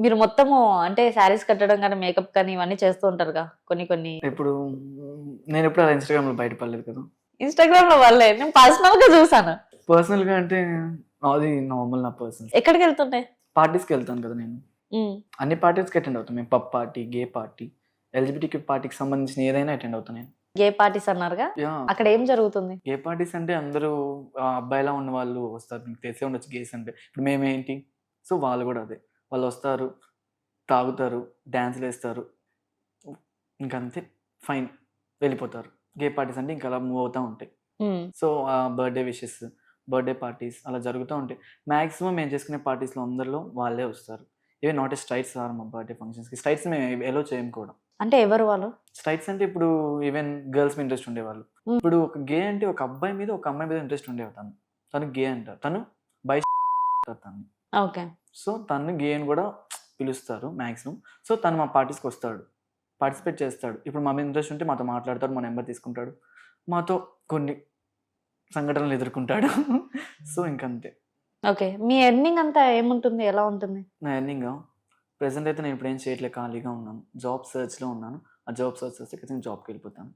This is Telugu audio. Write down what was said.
మీరు మొత్తము అంటే శారీస్ కట్టడం కానీ మేకప్ కానీ ఇవన్నీ చేస్తూ ఉంటారుగా కొన్ని ఇప్పుడు నేను ఎప్పుడు అలా ఇన్స్టాగ్రామ్లో బయటపడలేదు కదా. ఇన్స్టాగ్రామ్ లో వాళ్ళే నేను పర్సనల్ గా చూసాను. పర్సనల్గా అంటే అది నార్మల్ నా పర్సనల్. ఎక్కడికి వెళ్తుండే? పార్టీస్కి వెళ్తాను కదా నేను. అన్ని పార్టీస్కి అటెండ్ అవుతాను. మేము పబ్ పార్టీ, గే పార్టీ, ఎల్జిబిటిక్యూ పార్టీకి సంబంధించిన ఏదైనా అటెండ్ అవుతాను నేను. గే పార్టీస్ అన్నారుగా, అక్కడ ఏం జరుగుతుంది? గే పార్టీస్ అంటే అందరూ అబ్బాయిలా ఉన్న వాళ్ళు వస్తారు. మీకు తెలిసే ఉండొచ్చు గేస్ అంటే. ఇప్పుడు మేమేంటి, సో వాళ్ళు కూడా అదే. వాళ్ళు వస్తారు, తాగుతారు, డ్యాన్స్లు వేస్తారు, ఇంకంతే, ఫైన్, వెళ్ళిపోతారు. గే పార్టీస్ అంటే ఇంకా అలా మూవ్ అవుతూ ఉంటాయి. So birthday wishes, birthday parties అలా జరుగుతూ ఉంటాయి. మ్యాక్సిమం మేము చేసుకునే పార్టీస్లో అందరిలో వాళ్ళే వస్తారు. ఇవే నాట్ ఏ స్ట్రైట్స్ రారు మా బర్త్డే ఫంక్షన్స్కి. స్ట్రైట్స్ మేము ఎలో చేయం కూడా. అంటే ఎవరు వాళ్ళు? స్ట్రైట్స్ అంటే ఇప్పుడు ఈవెన్ గర్ల్స్ మీద ఇంట్రెస్ట్ ఉండేవాళ్ళు. ఇప్పుడు ఒక గే అంటే ఒక అబ్బాయి మీద ఒక అమ్మాయి మీద ఇంట్రెస్ట్ ఉండేవాడు. తను గే అంటారు, తను బై తను. ఓకే. సో తను గే అని కూడా పిలుస్తారు మ్యాక్సిమం. సో తను మా పార్టీస్కి వస్తాడు, పార్టిసిపేట్ చేస్తాడు. ఇప్పుడు మా మీద ఇంట్రెస్ట్ ఉంటే మాతో మాట్లాడతాడు, మా నెంబర్ తీసుకుంటాడు, మాతో కొన్ని సంఘటనలు ఎదుర్కొంటాడు. సో ఇంకంతే. ఓకే. మీ ఎర్నింగ్ అంతా ఏముంటుంది, ఎలా ఉంటుంది? నా ఎర్నింగ్ ప్రెసెంట్ అయితే నేను ఇప్పుడు ఏం చేయట్లేదు, ఖాళీగా ఉన్నాను. జాబ్ సర్చ్లో ఉన్నాను. ఆ జాబ్ సర్చ్ చేస్తే ఖచ్చితంగా జాబ్కి వెళ్ళిపోతాను.